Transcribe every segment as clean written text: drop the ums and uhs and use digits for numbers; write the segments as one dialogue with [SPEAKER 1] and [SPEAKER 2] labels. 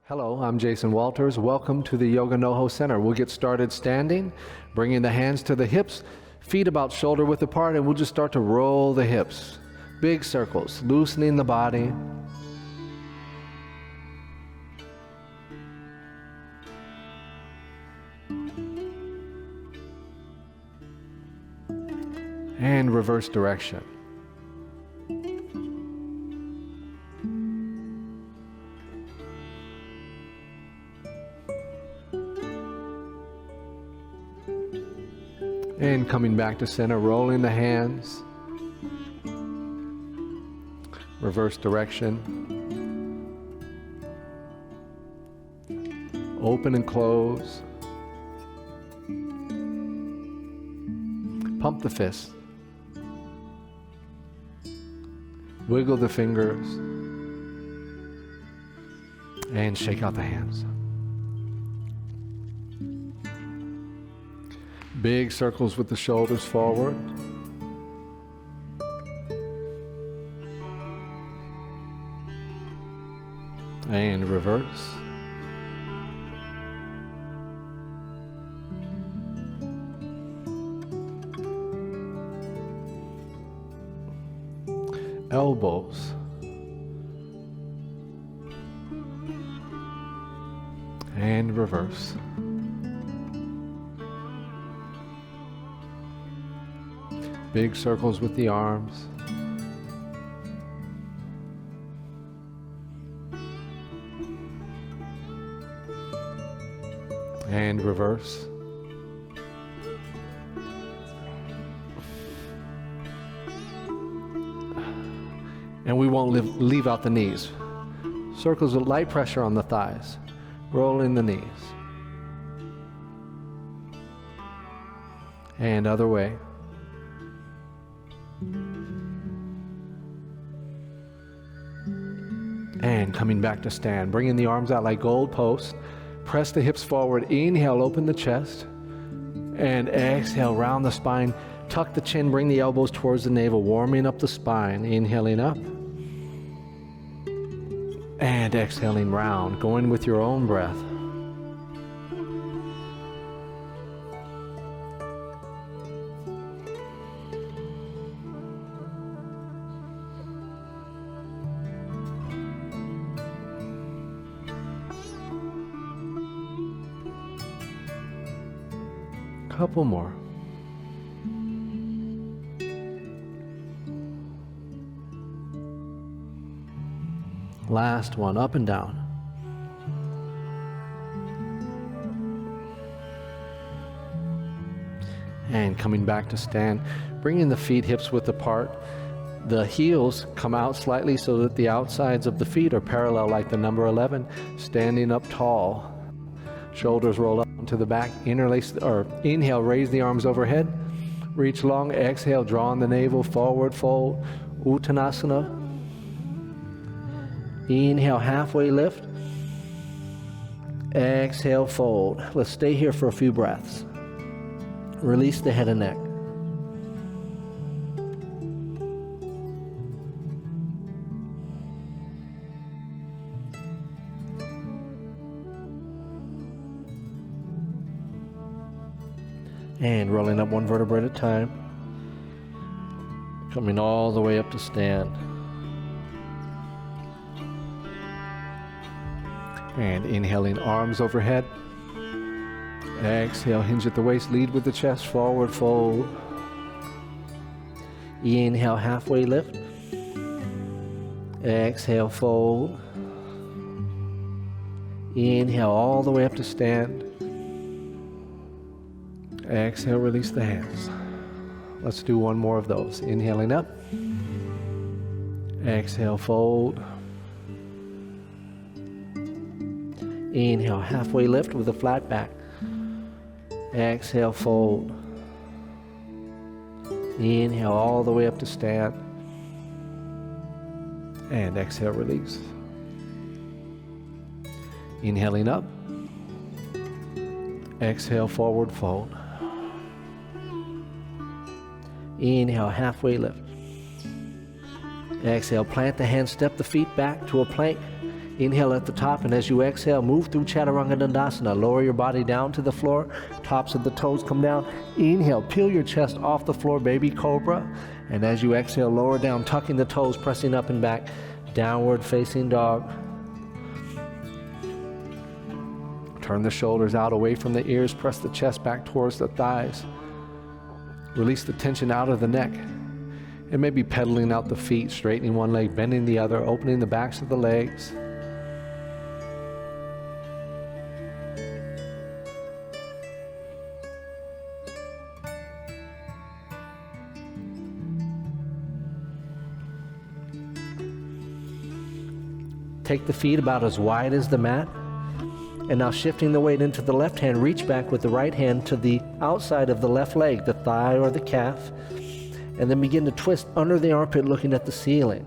[SPEAKER 1] Hello, I'm Jason Walters. Welcome to the Yoga NoHo Center. We'll get started standing, bringing the hands to the hips, feet about shoulder width apart, and we'll just start to roll the hips. Big circles, loosening the body. And reverse direction. And coming back to center, rolling the hands. Reverse direction. Open and close. Pump the fists. Wiggle the fingers. And shake out the hands. Big circles with the shoulders forward. And reverse. Elbows. And reverse. Big circles with the arms. And reverse. And we won't leave out the knees. Circles with light pressure on the thighs. Rolling the knees. And other way. And coming back to stand, bringing the arms out like goal posts. Press the hips forward. Inhale, open the chest. And exhale, round the spine. Tuck the chin, bring the elbows towards the navel, warming up the spine. Inhaling up. And exhaling round, going with your own breath. Couple more. Last one, up and down. And coming back to stand, bringing the feet hips width apart. The heels come out slightly so that the outsides of the feet are parallel like the number 11. Standing up tall. Shoulders roll up to the back, interlace, or inhale, raise the arms overhead, reach long, exhale, draw on the navel, forward fold, Uttanasana. Inhale, halfway lift, exhale, fold. Let's stay here for a few breaths. Release the head and neck. And rolling up one vertebra at a time. Coming all the way up to stand. And inhaling, arms overhead. Exhale, hinge at the waist, lead with the chest, forward fold. Inhale, halfway lift. Exhale, fold. Inhale, all the way up to stand. Exhale, release the hands. Let's do one more of those. Inhaling up. Exhale, fold. Inhale, halfway lift with a flat back. Exhale, fold. Inhale, all the way up to stand. And exhale, release. Inhaling up. Exhale, forward fold. Inhale, halfway lift. Exhale, plant the hands, step the feet back to a plank. Inhale at the top, and as you exhale, move through Chaturanga Dandasana. Lower your body down to the floor. Tops of the toes come down. Inhale, peel your chest off the floor, baby cobra. And as you exhale, lower down, tucking the toes, pressing up and back. Downward facing dog. Turn the shoulders out away from the ears. Press the chest back towards the thighs. Release the tension out of the neck. And maybe pedaling out the feet, straightening one leg, bending the other, opening the backs of the legs. Take the feet about as wide as the mat. And now shifting the weight into the left hand, reach back with the right hand to the outside of the left leg, the thigh or the calf. And then begin to twist under the armpit, looking at the ceiling.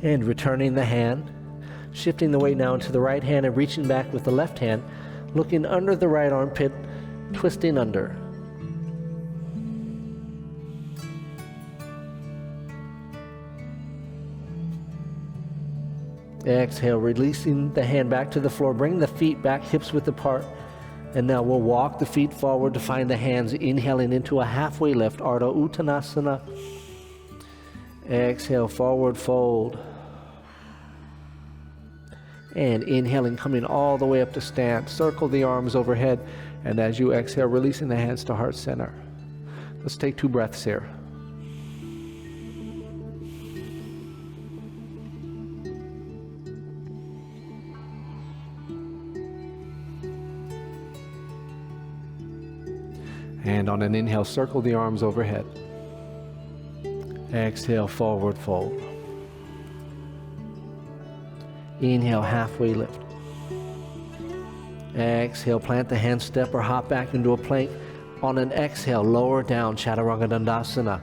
[SPEAKER 1] And returning the hand, shifting the weight now into the right hand and reaching back with the left hand, looking under the right armpit, twisting under. Exhale, releasing the hand back to the floor. Bring the feet back, hips width apart. And now we'll walk the feet forward to find the hands, inhaling into a halfway lift, Ardha Uttanasana. Exhale, forward fold. And inhaling, coming all the way up to stand. Circle the arms overhead. And as you exhale, releasing the hands to heart center. Let's take 2 breaths here. And on an inhale, circle the arms overhead. Exhale, forward fold. Inhale, halfway lift. Exhale, plant the hand, step or hop back into a plank. On an exhale, lower down, Chaturanga Dandasana.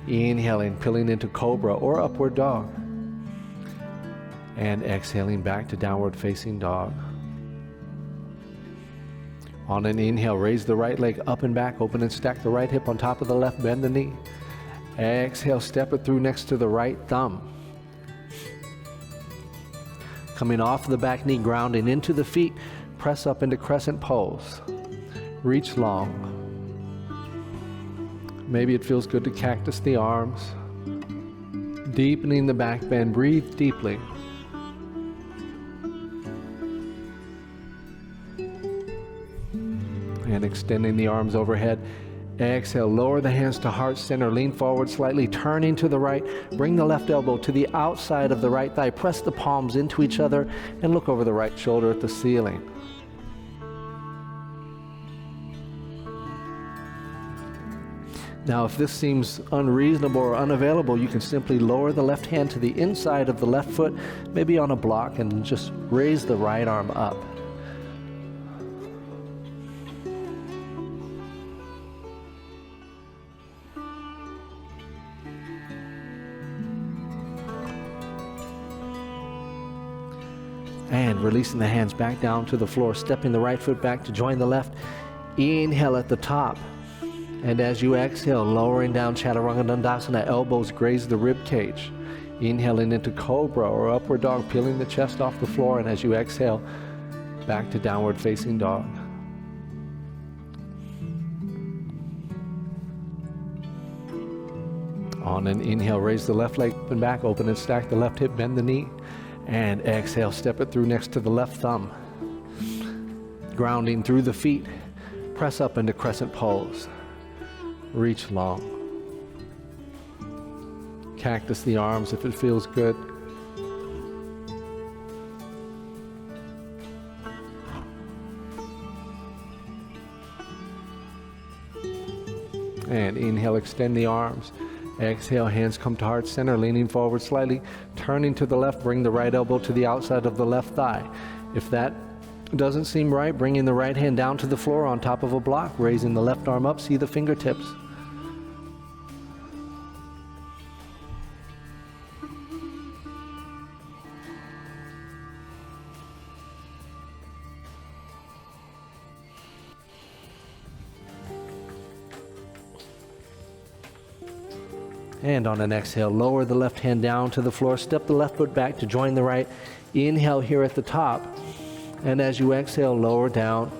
[SPEAKER 1] Inhaling, peeling into cobra or upward dog. And exhaling back to downward facing dog. On an inhale, raise the right leg up and back, open and stack the right hip on top of the left, bend the knee. Exhale, step it through next to the right thumb. Coming off the back knee, grounding into the feet, press up into crescent pose. Reach long. Maybe it feels good to cactus the arms. Deepening the back bend, breathe deeply. And extending the arms overhead. Exhale, lower the hands to heart center, lean forward slightly, turning to the right. Bring the left elbow to the outside of the right thigh. Press the palms into each other and look over the right shoulder at the ceiling. Now, if this seems unreasonable or unavailable, you can simply lower the left hand to the inside of the left foot, maybe on a block, and just raise the right arm up. And releasing the hands back down to the floor, stepping the right foot back to join the left. Inhale at the top. And as you exhale, lowering down Chaturanga Dandasana, elbows graze the rib cage. Inhaling into cobra or upward dog, peeling the chest off the floor. And as you exhale, back to downward facing dog. On an inhale, raise the left leg up and back, open and stack the left hip, bend the knee. And exhale, step it through next to the left thumb. Grounding through the feet, press up into crescent pose. Reach long. Cactus the arms if it feels good. And inhale, extend the arms. Exhale, hands come to heart center, leaning forward slightly, turning to the left, bring the right elbow to the outside of the left thigh. If that doesn't seem right, bringing the right hand down to the floor on top of a block, raising the left arm up, see the fingertips. And on an exhale, lower the left hand down to the floor. Step the left foot back to join the right. Inhale here at the top. And as you exhale, lower down.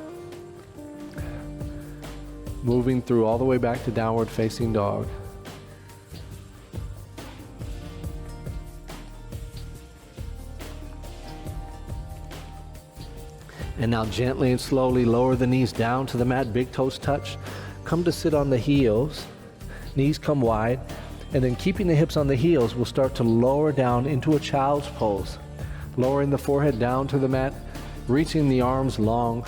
[SPEAKER 1] Moving through all the way back to downward facing dog. And now gently and slowly lower the knees down to the mat. Big toes touch. Come to sit on the heels. Knees come wide. And then keeping the hips on the heels, we'll start to lower down into a child's pose. Lowering the forehead down to the mat, reaching the arms long.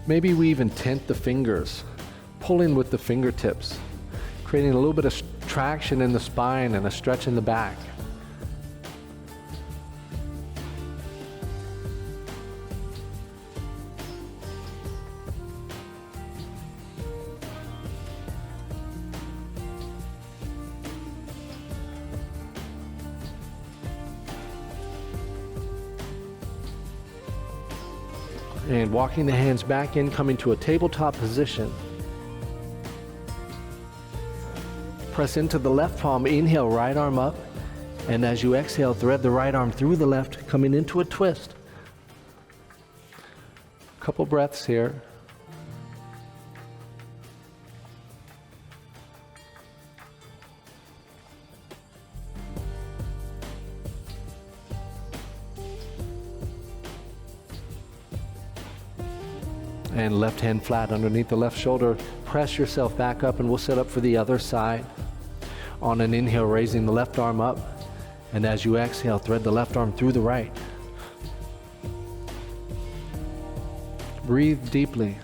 [SPEAKER 1] Maybe we even tent the fingers, pulling with the fingertips, creating a little bit of traction in the spine and a stretch in the back. And walking the hands back in, coming to a tabletop position. Press into the left palm, inhale, right arm up. And as you exhale, thread the right arm through the left, coming into a twist. Couple breaths here. And left hand flat underneath the left shoulder. Press yourself back up and we'll set up for the other side. On an inhale, raising the left arm up. And as you exhale, thread the left arm through the right. Breathe deeply.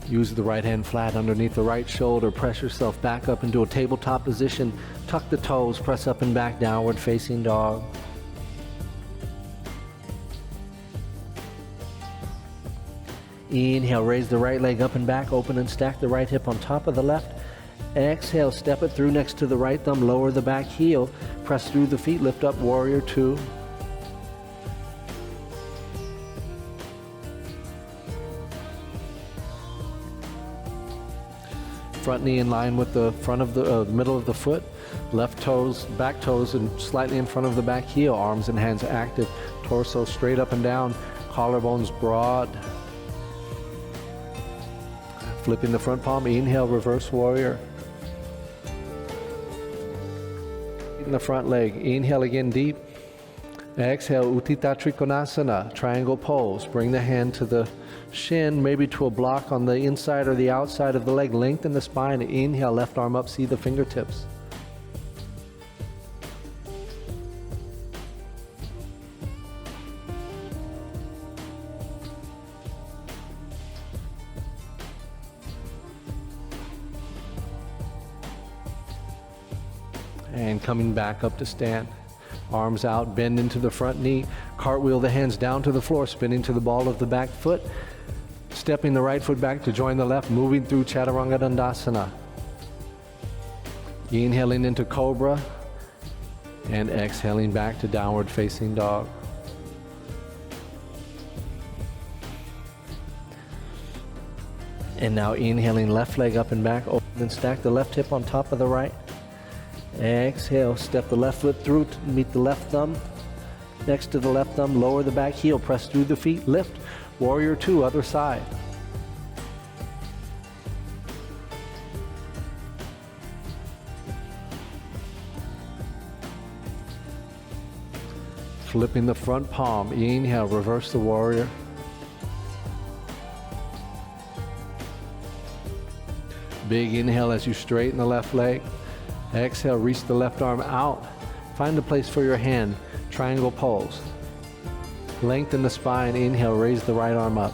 [SPEAKER 1] Use the right hand flat underneath the right shoulder. Press yourself back up into a tabletop position. Tuck the toes, press up and back, downward facing dog. Inhale, raise the right leg up and back, open and stack the right hip on top of the left. Exhale, step it through next to the right thumb, lower the back heel, press through the feet, lift up, warrior two. Front knee in line with the front of the middle of the foot. Left toes, back toes, and slightly in front of the back heel. Arms and hands active. Torso straight up and down. Collarbones broad. Flipping the front palm. Inhale, reverse warrior. In the front leg. Inhale again deep. Exhale, Utthita Trikonasana, triangle pose. Bring the hand to the shin, maybe to a block on the inside or the outside of the leg. Lengthen the spine. Inhale, left arm up, see the fingertips. And coming back up to stand. Arms out, bend into the front knee. Cartwheel the hands down to the floor, spinning to the ball of the back foot. Stepping the right foot back to join the left, moving through Chaturanga Dandasana. Inhaling into Cobra. And exhaling back to Downward Facing Dog. And now inhaling, left leg up and back, open and stack the left hip on top of the right. Exhale, step the left foot through to meet the left thumb. Next to the left thumb, lower the back heel, press through the feet, lift. Warrior two, other side. Flipping the front palm, inhale, reverse the warrior. Big inhale as you straighten the left leg. Exhale, reach the left arm out. Find a place for your hand, triangle pose. Lengthen the spine, inhale, raise the right arm up.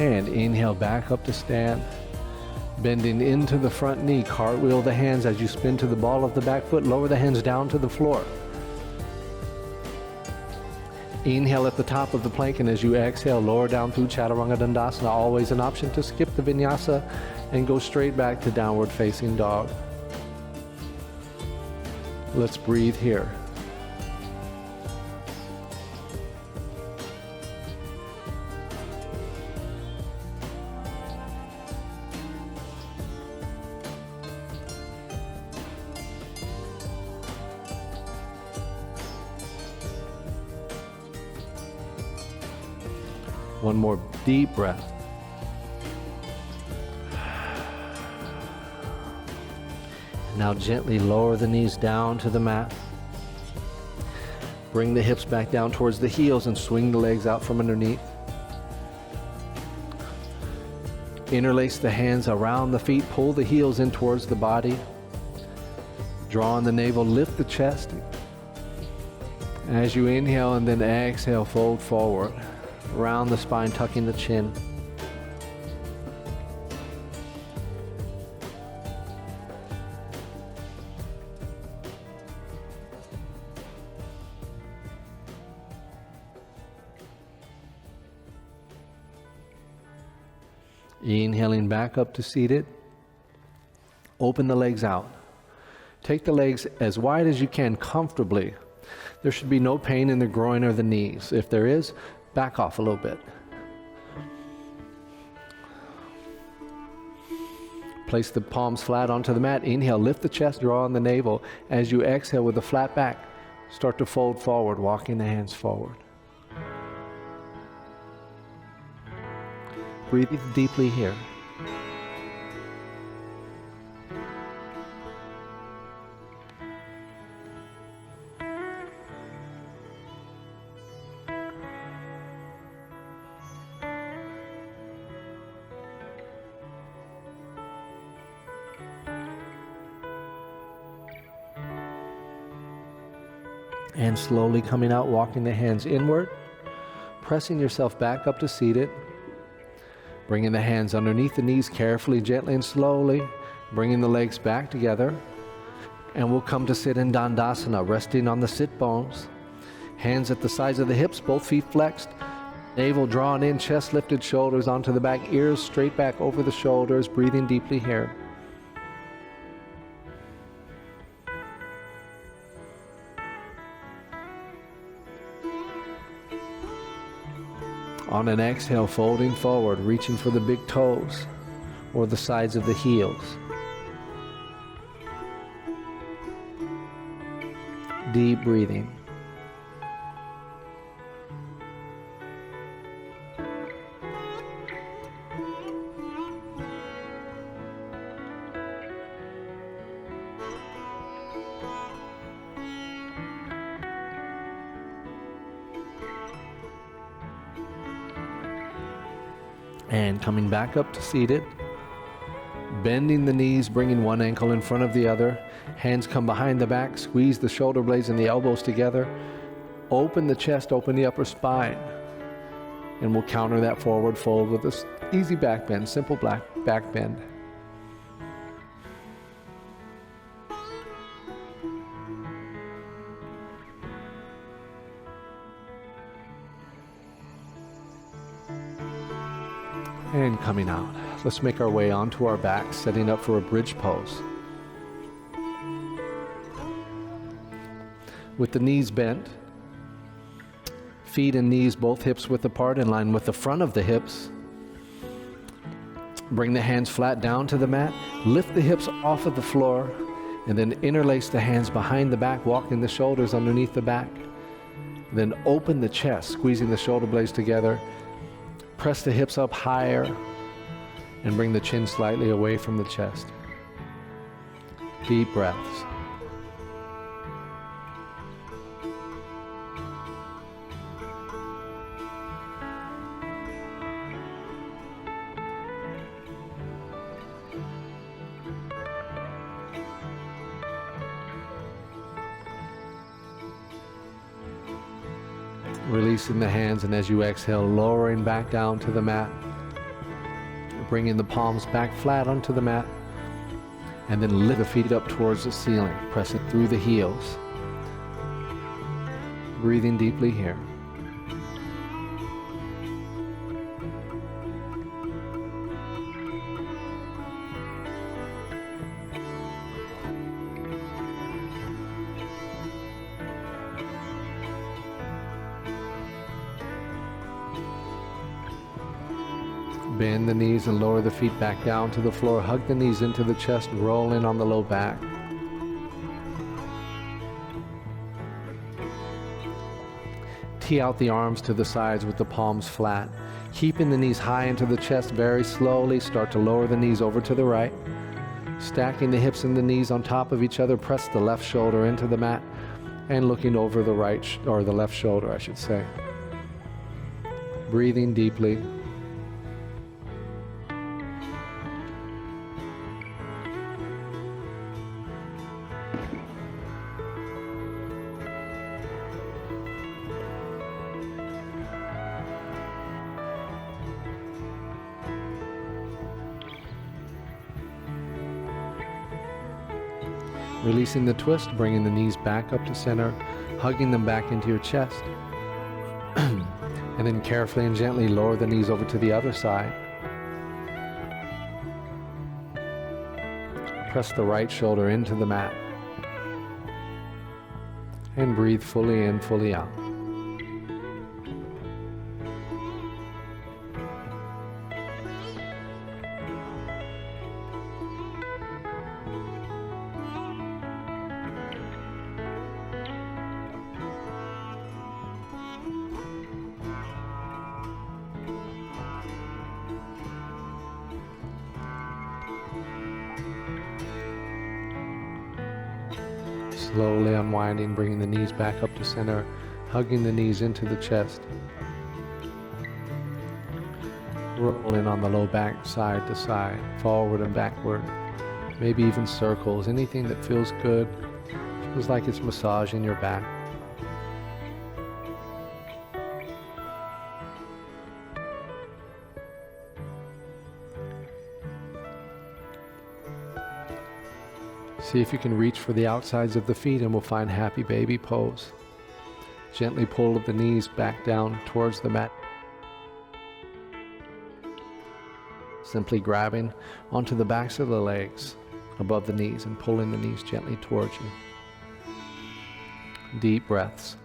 [SPEAKER 1] And inhale back up to stand. Bending into the front knee, cartwheel the hands as you spin to the ball of the back foot. Lower the hands down to the floor. Inhale at the top of the plank, and as you exhale, lower down through Chaturanga Dandasana. Always an option to skip the vinyasa and go straight back to downward facing dog. Let's breathe here. One more deep breath. Now gently lower the knees down to the mat. Bring the hips back down towards the heels and swing the legs out from underneath. Interlace the hands around the feet, pull the heels in towards the body. Draw on the navel, lift the chest. As you inhale and then exhale, fold forward. Round the spine, tucking the chin. Inhaling back up to seated. Open the legs out. Take the legs as wide as you can comfortably. There should be no pain in the groin or the knees. If there is, back off a little bit. Place the palms flat onto the mat. Inhale, lift the chest, draw on the navel. As you exhale with a flat back, start to fold forward, walking the hands forward. Breathe deeply here. And slowly coming out, walking the hands inward, pressing yourself back up to seated, bringing the hands underneath the knees carefully, gently and slowly, bringing the legs back together, and we'll come to sit in Dandasana, resting on the sit bones, hands at the sides of the hips, both feet flexed, navel drawn in, chest lifted, shoulders onto the back, ears straight back over the shoulders, breathing deeply here. On an exhale, folding forward, reaching for the big toes or the sides of the heels. Deep breathing. And coming back up to seated, bending the knees, bringing one ankle in front of the other, hands come behind the back, squeeze the shoulder blades and the elbows together, open the chest, open the upper spine, and we'll counter that forward fold with this easy back bend, simple back bend. And coming out. Let's make our way onto our backs, setting up for a bridge pose. With the knees bent, feet and knees both hips width apart in line with the front of the hips. Bring the hands flat down to the mat, lift the hips off of the floor, and then interlace the hands behind the back, walking the shoulders underneath the back. Then open the chest, squeezing the shoulder blades together. Press the hips up higher and bring the chin slightly away from the chest. Deep breaths. Releasing the hands, and as you exhale, lowering back down to the mat. bringing the palms back flat onto the mat, and then lift the feet up towards the ceiling, pressing through the heels. Breathing deeply here. Bend the knees and lower the feet back down to the floor. Hug the knees into the chest, roll in on the low back. Tee out the arms to the sides with the palms flat. Keeping the knees high into the chest, very slowly start to lower the knees over to the right. Stacking the hips and the knees on top of each other, press the left shoulder into the mat and looking over the right, or the left shoulder, I should say. Breathing deeply. Releasing the twist, bringing the knees back up to center, hugging them back into your chest. And then carefully and gently lower the knees over to the other side. Press the right shoulder into the mat. And breathe fully in, fully out. Slowly unwinding, bringing the knees back up to center, hugging the knees into the chest. Roll in on the low back, side to side, forward and backward, maybe even circles, anything that feels good, feels like it's massaging your back. See if you can reach for the outsides of the feet, and we'll find happy baby pose. Gently pull the knees back down towards the mat. Simply grabbing onto the backs of the legs above the knees and pulling the knees gently towards you. Deep breaths.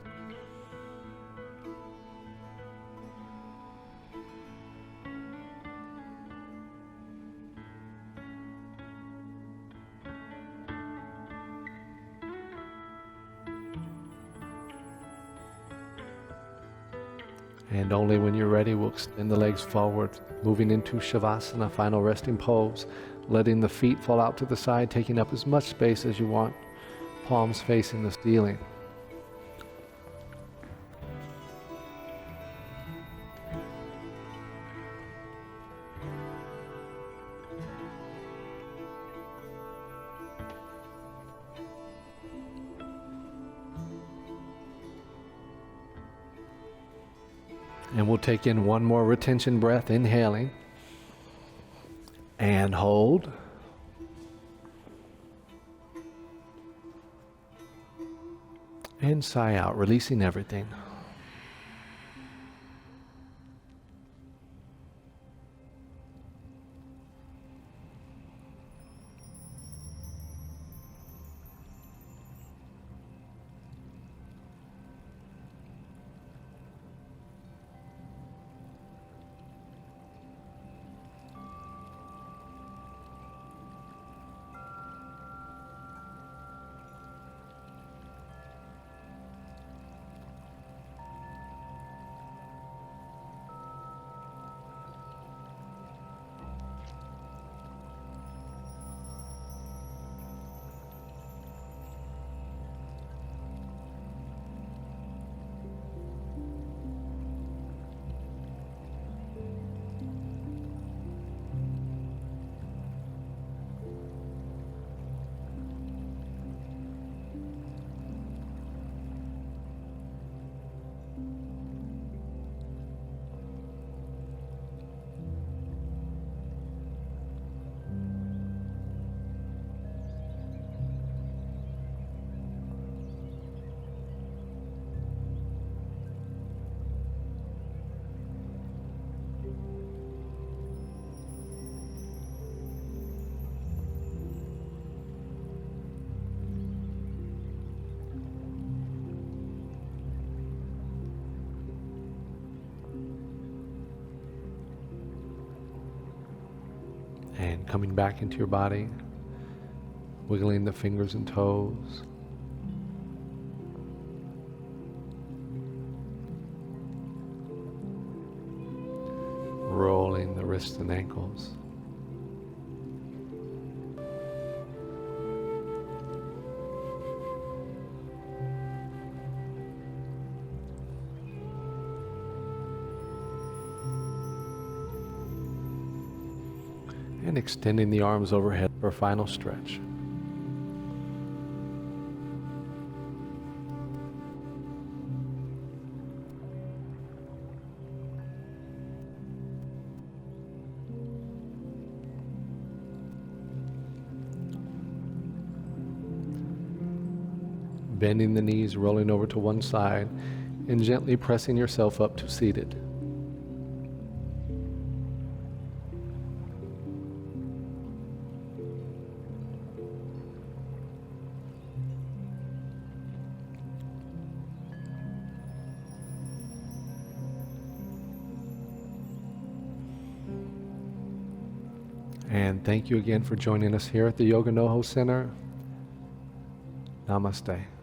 [SPEAKER 1] And only when you're ready, we'll extend the legs forward, moving into Shavasana, final resting pose, letting the feet fall out to the side, taking up as much space as you want, palms facing the ceiling. And we'll take in one more retention breath, inhaling, and hold. And sigh out, releasing everything. coming back into your body, wiggling the fingers and toes. Rolling the wrists and ankles. And extending the arms overhead for a final stretch. Bending the knees, rolling over to one side, and gently pressing yourself up to seated. And thank you again for joining us here at the Yoga NoHo Center. Namaste.